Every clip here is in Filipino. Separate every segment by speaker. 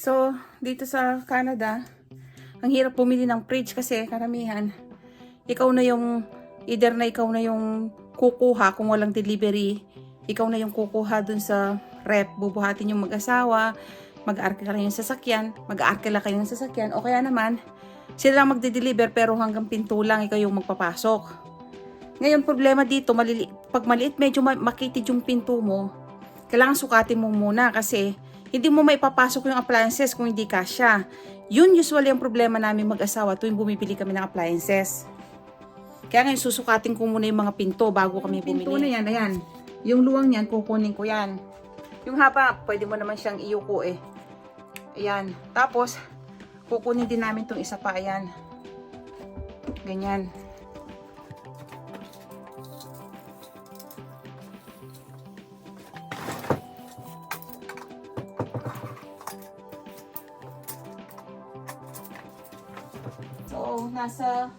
Speaker 1: So, dito sa Canada, ang hirap bumili ng fridge kasi karamihan, ikaw na yung, either na ikaw na yung kukuha kung walang delivery, ikaw na yung kukuha dun sa rep, bubuhatin yung mag-asawa, mag-aarkila kayo ng sasakyan, mag-aarkila kayo ng sasakyan, o kaya naman, sila lang magde-deliver pero hanggang pinto lang, ikaw yung magpapasok. Ngayon, problema dito, pag maliit, medyo makitid yung pinto mo, kailangan sukatin mo muna kasi hindi mo maipapasok yung appliances kung hindi kasya. Yun usually ang problema namin mag-asawa tuwing bumibili kami ng appliances. Kaya ngayon susukatin ko muna yung mga pinto bago kami bumili. Pinto na yan, ayan. Yung luwang niyan, kukunin ko yan. Yung haba, pwede mo naman siyang iyuko eh. Ayan. Tapos, kukunin din namin itong isa pa, ayan. Ganyan. So, nasa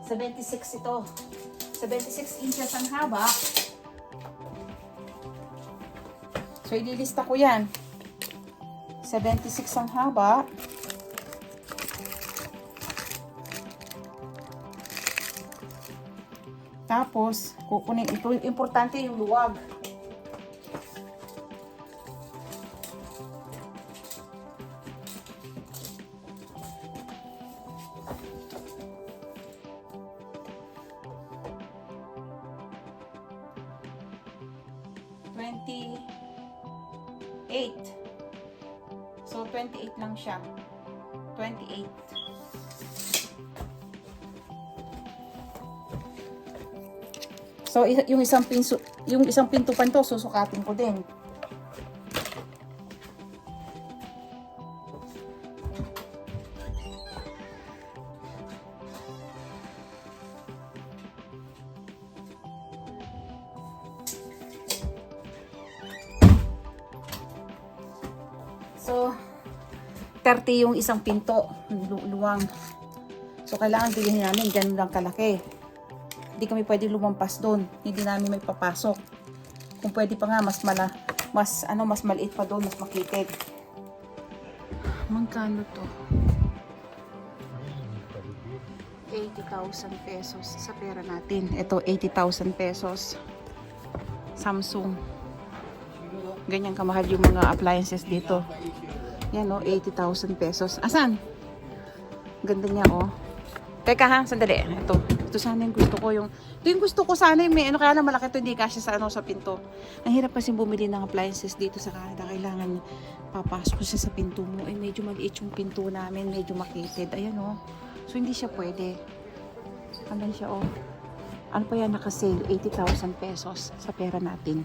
Speaker 1: 76 ito. 76 inches ang haba. So, ililista ko yan. 76 ang haba. Tapos, kukunin ito. Importante yung luwag. So, 28 lang siya. 28. So, yung isang pinto pa nito, susukatin ko din. So, 30 yung isang pinto, luwang. So, kailangan bilhin namin ganun lang kalaki. Hindi kami pwede lumampas doon. Hindi namin may papasok. Kung pwede pa nga, mas maliit pa doon, mas makitid. Magkano to? 80,000 pesos sa pera natin. Ito, 80,000 pesos. Samsung. Ganyan kamahal yung mga appliances dito. Yan o, 80,000 pesos. Asan? Ganda niya o. Teka ha, sandali. Ito sana yung gusto ko. Ito yung gusto ko sana yung may ano, kaya lang malaki ito, hindi kasya sa pinto. Ang hirap kasi bumili ng appliances dito sa Canada. Kailangan papasok siya sa pinto mo. Eh, medyo maliit yung pinto namin. Medyo makitid. Ayan o. So, hindi siya pwede. Andan siya o. Ano pa yan nakasale? 80,000 pesos sa pera natin.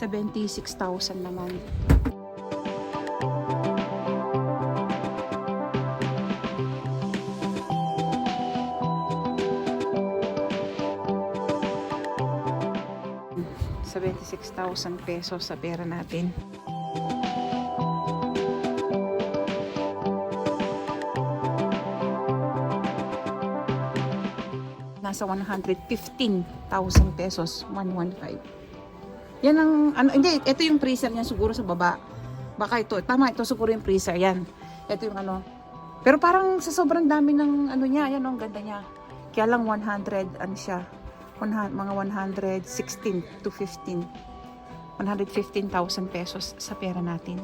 Speaker 1: $76,000 naman. $76,000 pesos sa pera natin. Nasa 115,000 pesos, 115. Yan ang, hindi, ito yung freezer niya siguro sa baba. Baka ito, tama, ito siguro yung freezer, yan. Ito yung ano. Pero parang sa sobrang dami ng ano niya, yan ang ganda niya. Kaya lang 100, ano siya, mga 116 to 15. 115,000 pesos sa pera natin.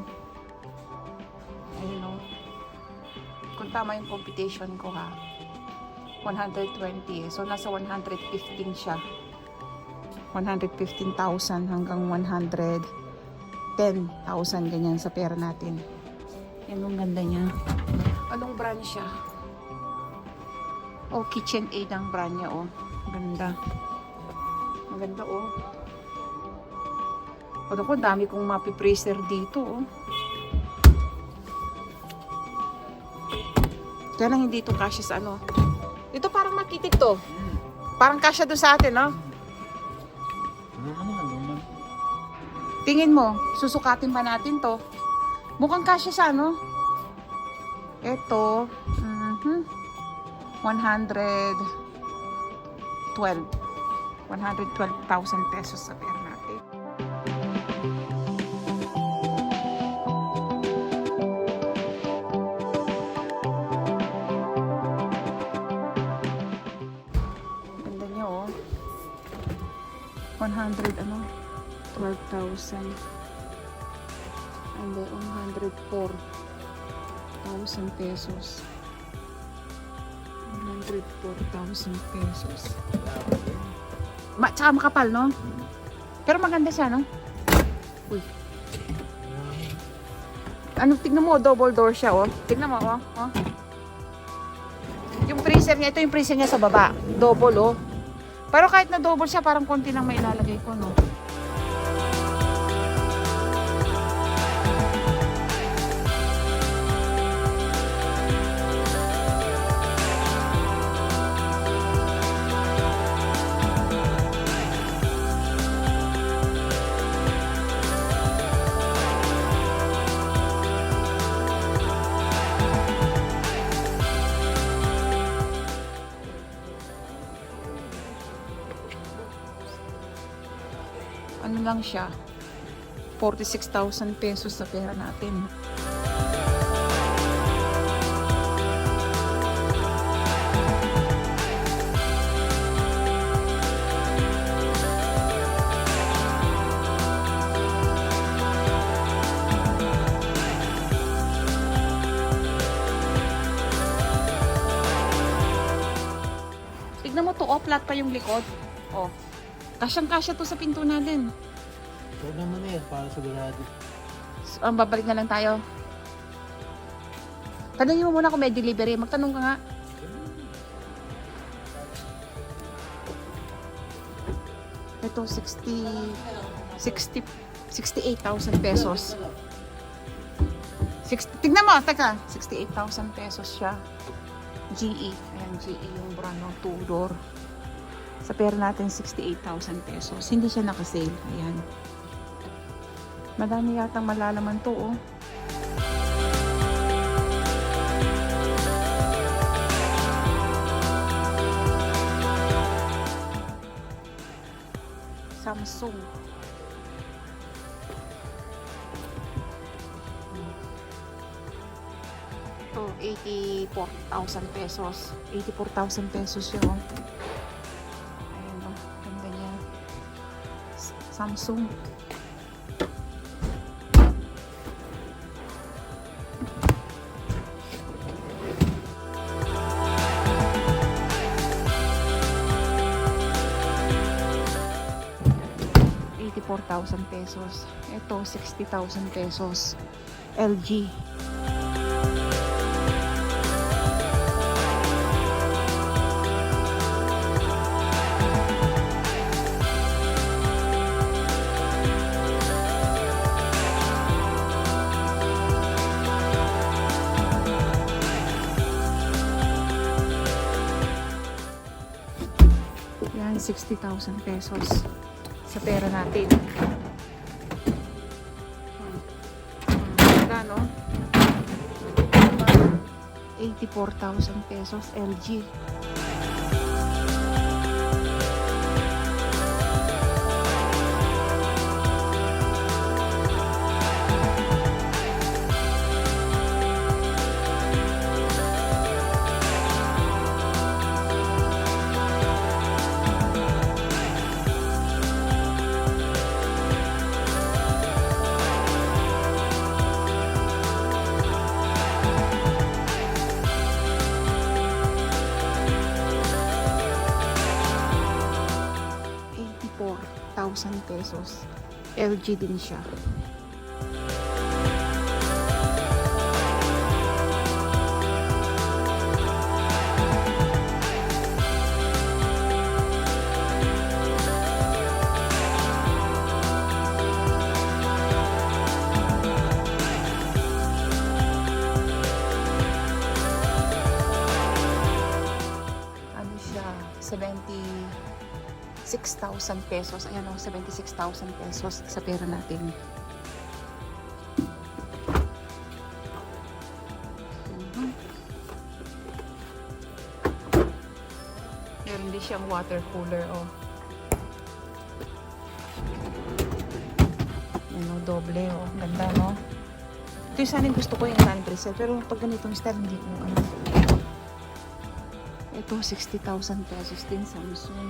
Speaker 1: Ayun o. Kung tama yung computation ko ha. 120 so nasa 115 siya. 115,000 hanggang 110,000 ganyan sa pera natin. Yan ang ganda niya. Anong brand siya? Oh, KitchenAid ang brand niya oh. Ganda. Maganda oh. O ako, dami kong mapipreser dito oh. Kaya lang hindi ito kasya sa ano. Ito parang makitid to. Parang kasya doon sa atin no? Tingin mo, susukatin pa natin to. Mukhang kasya siya, no? Ito. 112,000 pesos sa pera natin. Ganda niya oh. 12,000. And then 104,000 pesos. 104,000 pesos. Tsaka makapal, no? Pero maganda siya, no? Uy. Ano, tignan mo, double door siya, oh. Tignan mo, oh. Oh. Yung freezer niya, ito yung freezer niya sa baba. Double, oh. Pero kahit na double siya, parang konti lang may ilalagay ko, no? Ano lang siya, 46,000 pesos sa pera natin. Tignan mo to, oh, flat pa yung likod. Oh. Kasyang-kasya to sa pinto natin.
Speaker 2: Ito naman eh, para sigurado.
Speaker 1: So, babalik na lang tayo. Tanungin mo muna kung may delivery. Magtanong ka nga. Ito, 68,000 pesos. Tignan mo, teka. 68,000 pesos siya. GE. Ayan, GE yung brand ng Tudor. Sa pera natin, 68,000 pesos. Hindi siya nakasale. Ayan. Madami yatang malalaman to, oh. Samsung. Ito, 84,000 pesos. 84,000 pesos yun. Samsung. ₱84,000. Ito, 60,000 pesos. LG. Yan, 60,000 pesos sa pera natin. Magkano? 84,000 pesos LG. Pesos. LG din siya. Ano siya? 76,000 pesos. Ayan o, 76,000 pesos sa pera natin. Meron din siyang water cooler, oh. Ano, doble, oh. Ganda, no? Ito yung sana yung gusto ko yung running bracelet. Pero pag ganitong style, hindi ko, ano. Ito, 60,000 pesos din, Samsung.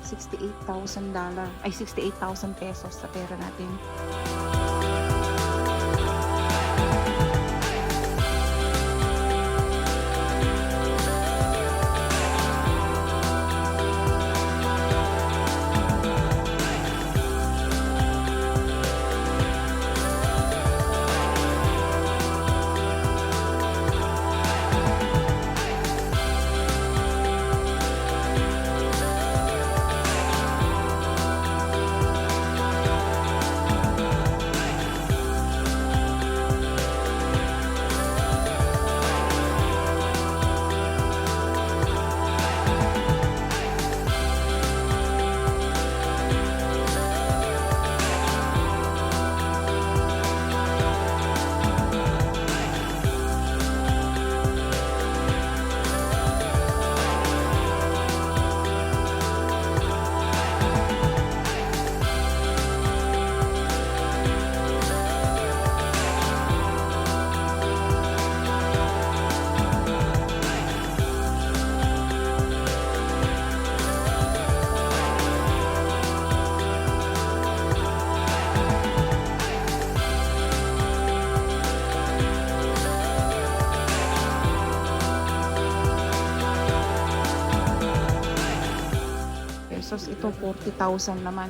Speaker 1: $68,000 ay 68,000 pesos sa pera natin. Pesos, ito 40,000 naman.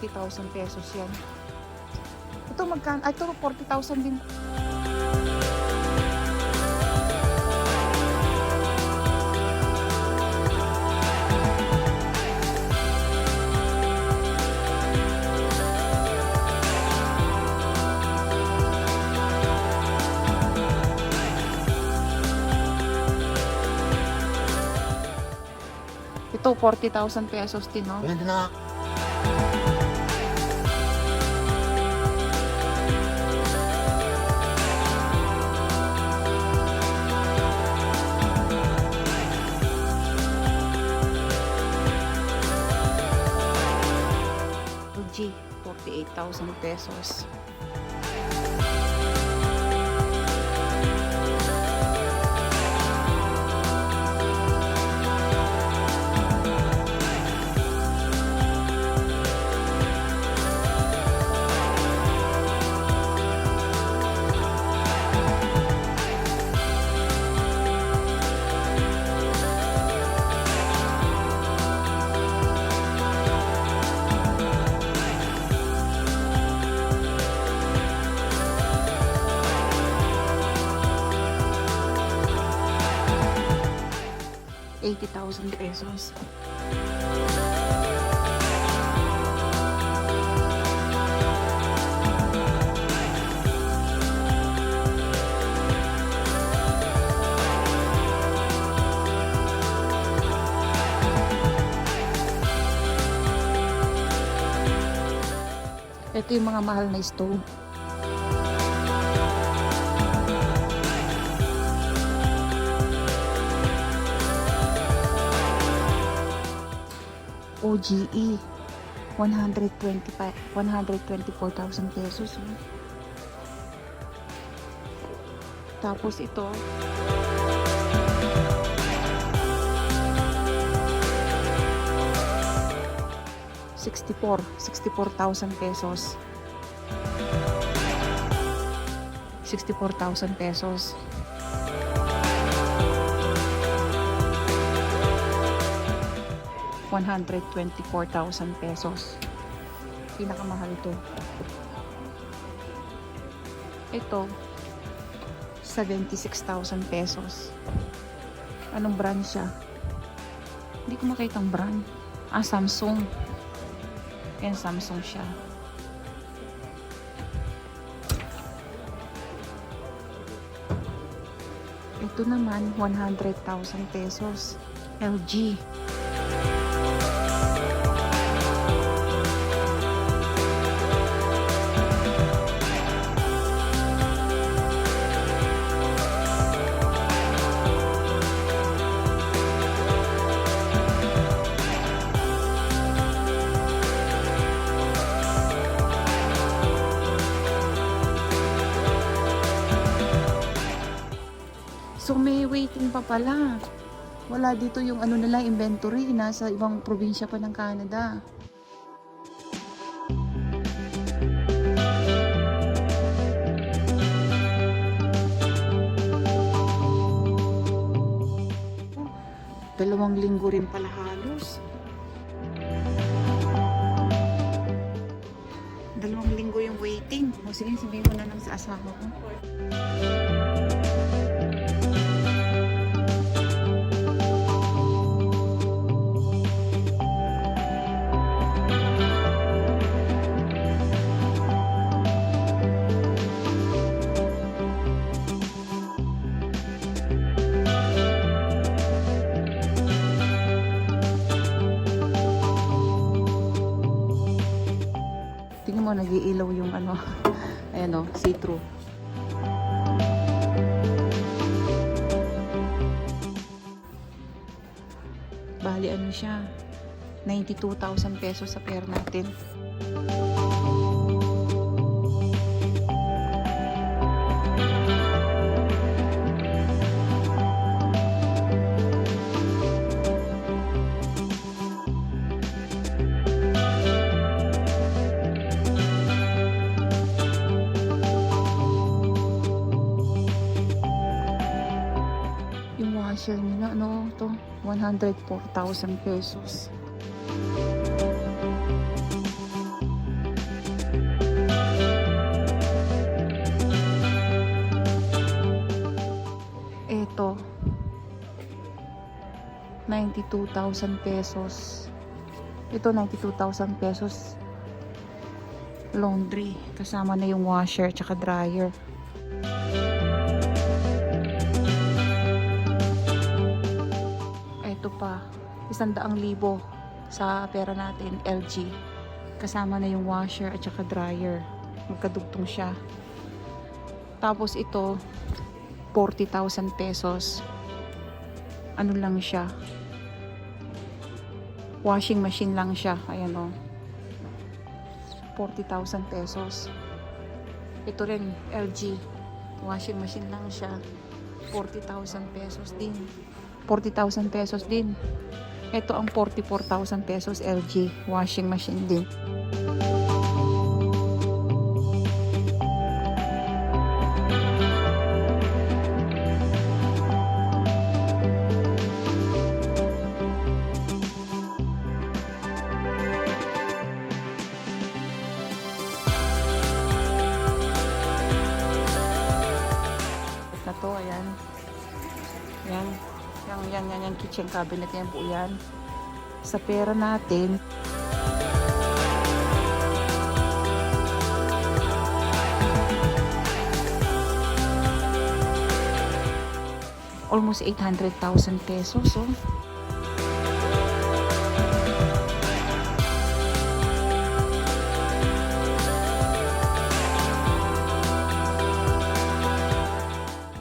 Speaker 1: ₱40,000 yan. Ito magkano? Ito 40,000 din. Ito 40,000 pesos din, no?
Speaker 2: Pwede na.
Speaker 1: LG, 48,000 pesos. ₱80,000. Ito yung mga mahal na stove. OGE 124,000 pesos. Tapos ito $64,000 pesos. $64,000 pesos. 124,000 pesos. Pinakamahal to. Ito, 76,000 pesos. Anong brand siya? Hindi ko makita ang brand. Samsung. Yan, Samsung siya. Ito naman, 100,000 pesos. LG. So may waiting pa pala. Wala dito yung ano nila inventory. Nasa ibang probinsya pa ng Canada. Dalawang linggo rin pala halos. Dalawang linggo yung waiting. O sige, sabihin ko na lang sa asawa ko. Tingnan mo, nag-iilaw yung ano. Ayan o, see-through. Bali, ano siya? 92,000 pesos sa pera natin. Yung washer nila, ano to? 104,000 pesos. Ito, 92,000 pesos. Ito, 92,000 pesos. Laundry. Kasama na yung washer tsaka dryer. Ito pa, 100,000 sa pera natin, LG. Kasama na yung washer at saka dryer. Magkadugtong siya. Tapos ito, 40,000 pesos. Ano lang siya? Washing machine lang siya. Ayan o. 40,000 pesos. Ito rin, LG. Washing machine lang siya. 40,000 pesos din. 40,000 pesos din. Ito ang 44,000 pesos LG washing machine din. Na to, ayan. Yan. Yan, kitchen cabinet yan po yan. Sa pera natin, almost 800,000 pesos, oh.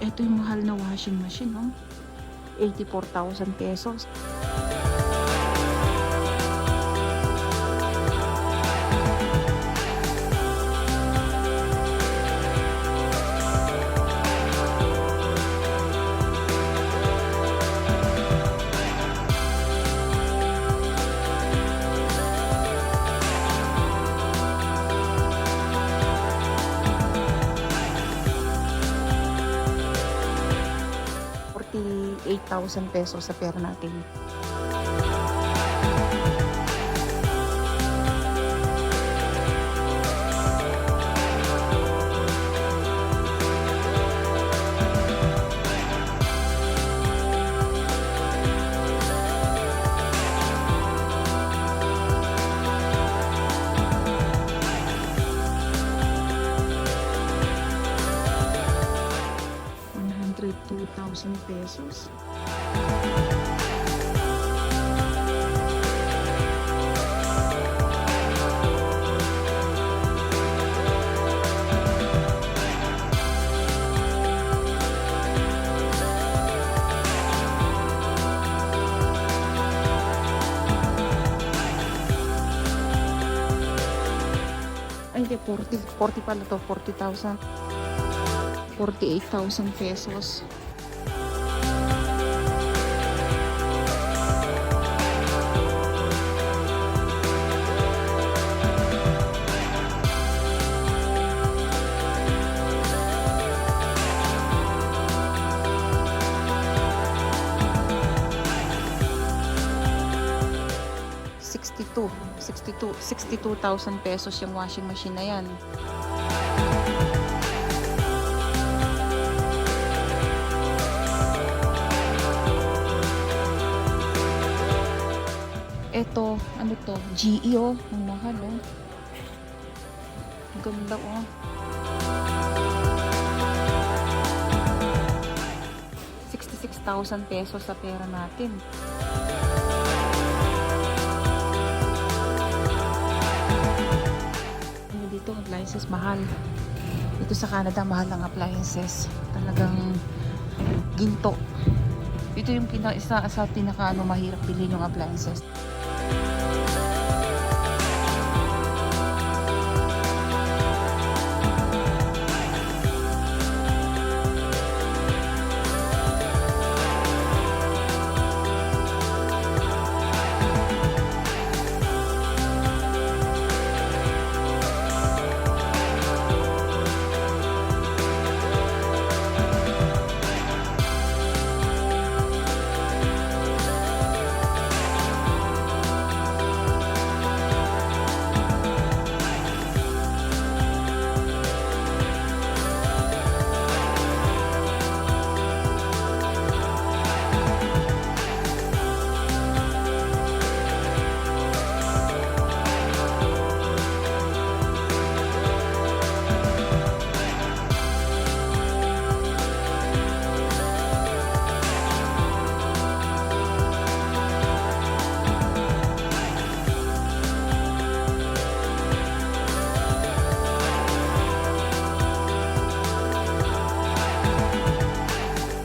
Speaker 1: Ito yung mahal na washing machine, oh. 84,000 pesos. ₱8,000 pesos sa pera natin. 40 pala to, 40,000. 48,000 pesos. $62,000 pesos yung washing machine na yan. Ito, ano to? GE oh. Ang mahal oh. Ganda oh. $66,000 pesos sa pera natin. Ano dito? Appliances mahal. Dito sa Canada, mahal ang appliances. Talagang ginto. Ito yung isa sa pinaka mahirap bilhin yung appliances.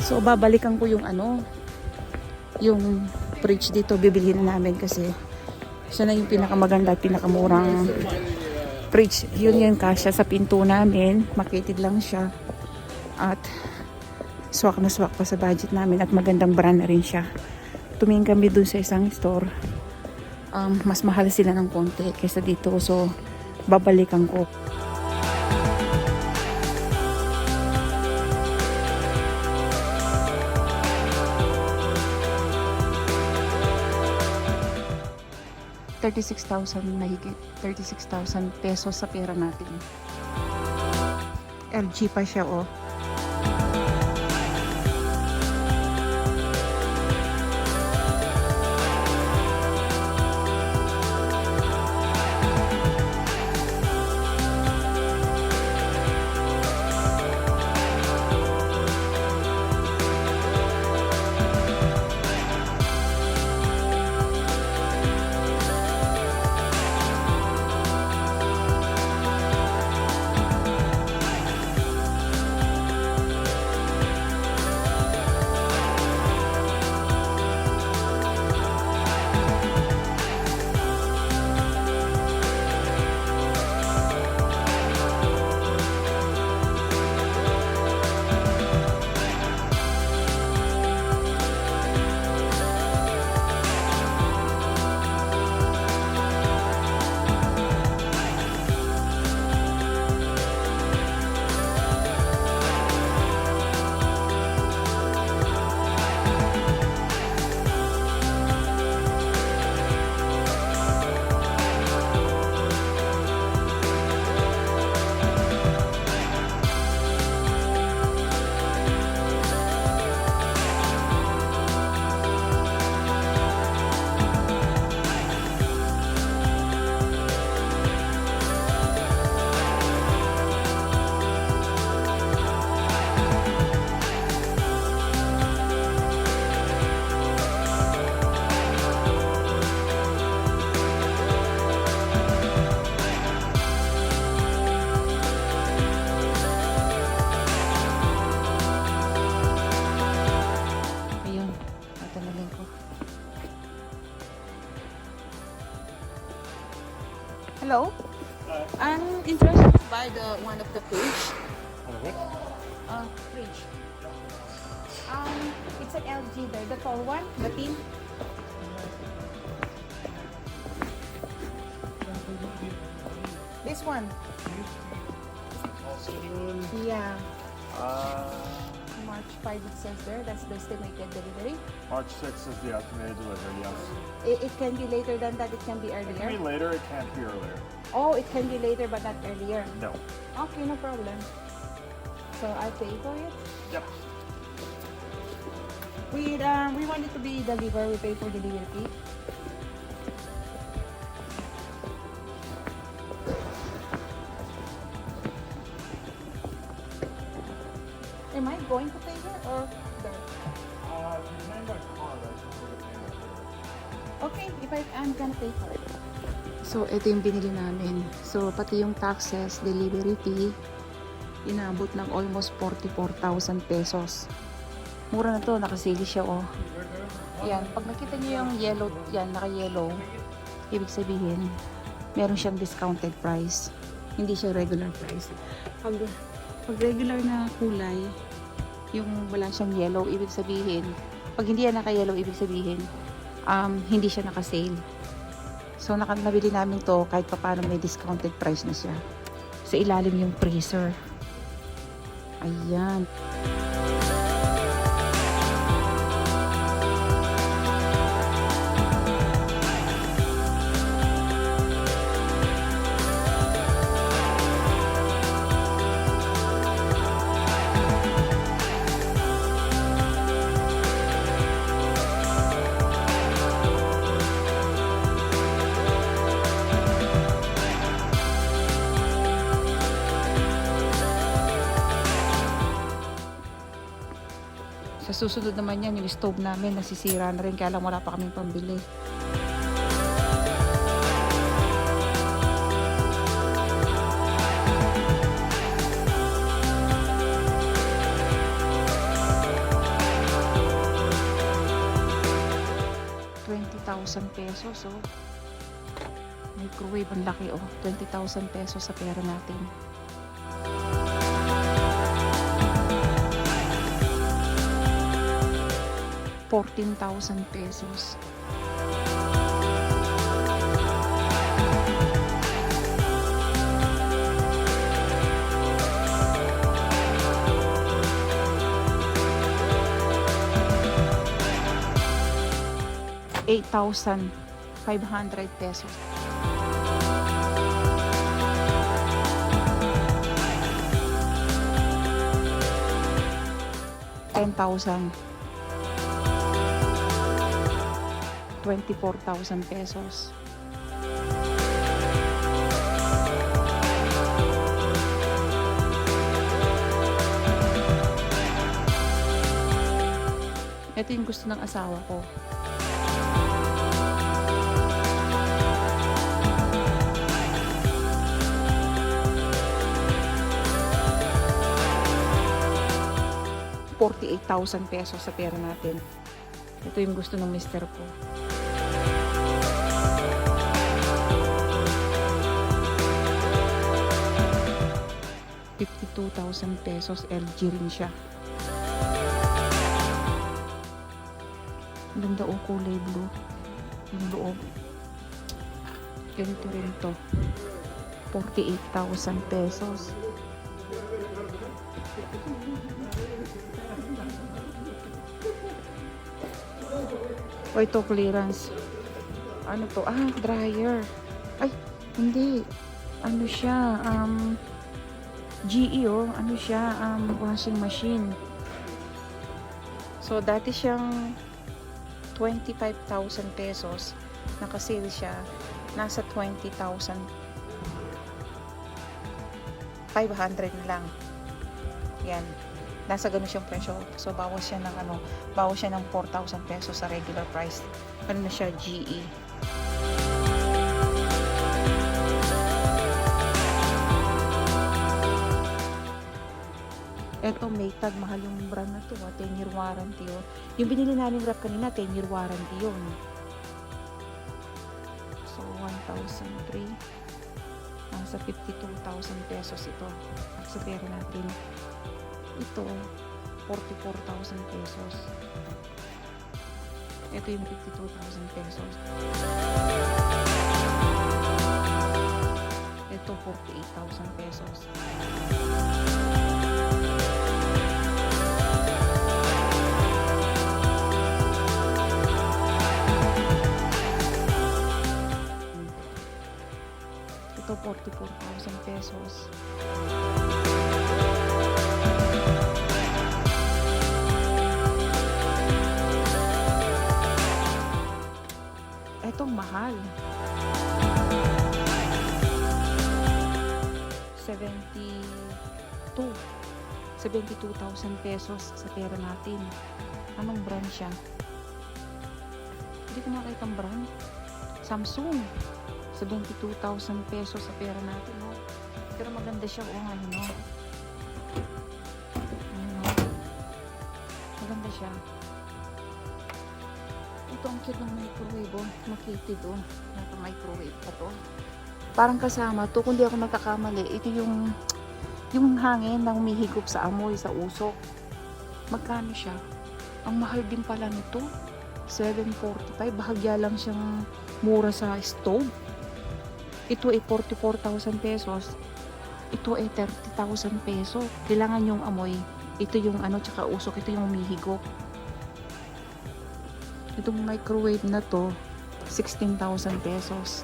Speaker 1: So, babalikan ko yung yung fridge dito, bibilhin na namin kasi siya na yung pinakamaganda at pinakamurang fridge. Yun yung kasya sa pinto namin. Makitid lang siya. At swak na swak pa sa budget namin at magandang brand na rin siya. Tumingin kami dun sa isang store. Mas mahal sila ng konti kaysa dito. So, babalikan ko. $36,000 mahigit. 36,000 pesos sa pera natin. LG pa siya oh. Hello? I'm interested to buy the one of the fridge. Fridge. It's an LG there, the tall one, the thin. This one. Yeah. March 5 it says there. That's the estimated delivery.
Speaker 3: March 6th is the estimated delivery, yes.
Speaker 1: It can be later than that. It can be
Speaker 3: It can be
Speaker 1: earlier.
Speaker 3: later, it can't be earlier.
Speaker 1: Oh, it can be later but not earlier.
Speaker 3: No.
Speaker 1: Okay, no problem. So I pay for it.
Speaker 3: Yep.
Speaker 1: We want it to be delivered. We pay for delivery fee. Am I going to pay here or there?
Speaker 3: If you pay by card, I can put it in.
Speaker 1: Okay, I'm gonna pay for it. So, ito yung binili namin. So, pati yung taxes, delivery fee, inabot ng almost 44,000 pesos. Mura na to, nakasili siya, oh. Yan, pag nakita niyo yung yellow, yan, naka-yellow, ibig sabihin, meron siyang discounted price. Hindi siya regular price. Pag regular na kulay, yung wala siyang yellow, ibig sabihin, pag hindi yan naka-yellow, ibig sabihin, hindi siya naka-sale. So, nabili namin to kahit paano may discounted price na siya. Sa ilalim yung freezer. Ayan. Sa susunod naman yan, yung stove namin nasisira na rin kaya lang wala pa kaming pambili. ₱20,000 oh. Microwave ang laki oh. 20,000 pesos sa pera natin. ₱14,000. ₱8,500. 10,000. 24,000 pesos. Ito yung gusto ng asawa ko. ₱48,000 sa pera natin. Ito yung gusto ng mister ko. ₱52,000 LG rin siya. Ang ganda o kulay blue. Yung loob. Ganito rin to. ₱48,000. O ito clearance. Ano to? Dryer. Ay, hindi. Ano siya? GE oh. Ano siya? Washing machine. So, dati siyang ₱25,000. Nakasale siya. Nasa ₱20,500 lang. Yan. Nasa ganun siyang presyo. So, bawas siya ng ₱4,000 sa regular price. Ano na siya? GE. Eto, Maytag, mahal yung brand na to, 10-year warranty, oh. Yung binili namin wrap kanina, 10-year warranty yun. So, 1,003. Nasa 52,000 pesos ito. Sa pera natin. Ito, 44,000 pesos. Ito yung 52,000 pesos. Ito, 48,000 pesos. Ito, 44,000 pesos. Etong mahal. 72,000 pesos sa pera natin. Anong brand siya? Hindi ko makita ang brand. Samsung. 72,000 pesos sa pera natin, no? Pero maganda siya, oh, ngayon, no? Ayun, no? Maganda siya. Ito ang cute ng microwave, oh. Makitid, oh. Naka-microwave pa to. Parang kasama to, kung di ako nagkakamali, ito yung hangin na humihigop sa amoy, sa usok. Magkano siya? Ang mahal din pala nito. 745. Bahagya lang siyang mura sa stove. Ito ay 44,000 pesos. Ito ay 30,000 peso. Kailangan yung amoy. Ito yung ano, tsaka usok. Ito yung humihigop. Itong microwave na to, 16,000 pesos.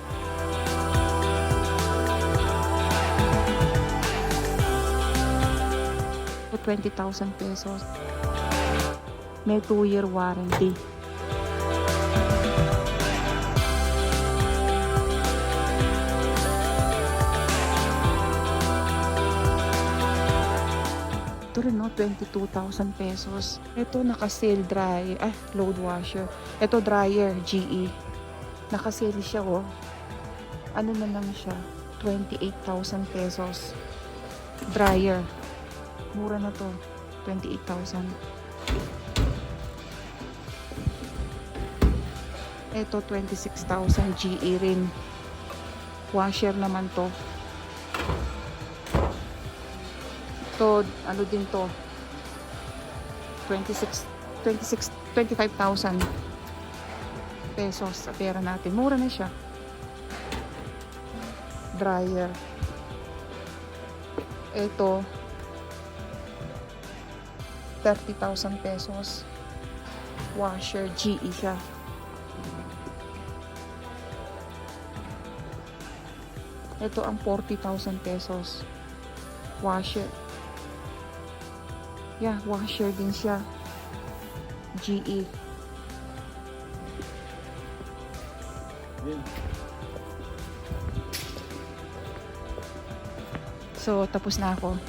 Speaker 1: O 20,000 pesos. May 2-year warranty. Ito rin, no, 22,000 pesos. Ito naka-sale load washer. Ito dryer, GE. Naka-sale siya, oh. Ano na lang siya? 28,000 pesos. Dryer. Mura na to. 28,000. Ito, 26,000 GE rin. Washer naman to. To, ano din to, 25,000 pesos sa pera natin. Mura na siya. Dryer. Ito, 30,000 pesos. Washer, GE siya. Ito ang 40,000 pesos. Washer. Yeah, washer din siya. GE. So, tapos na ako.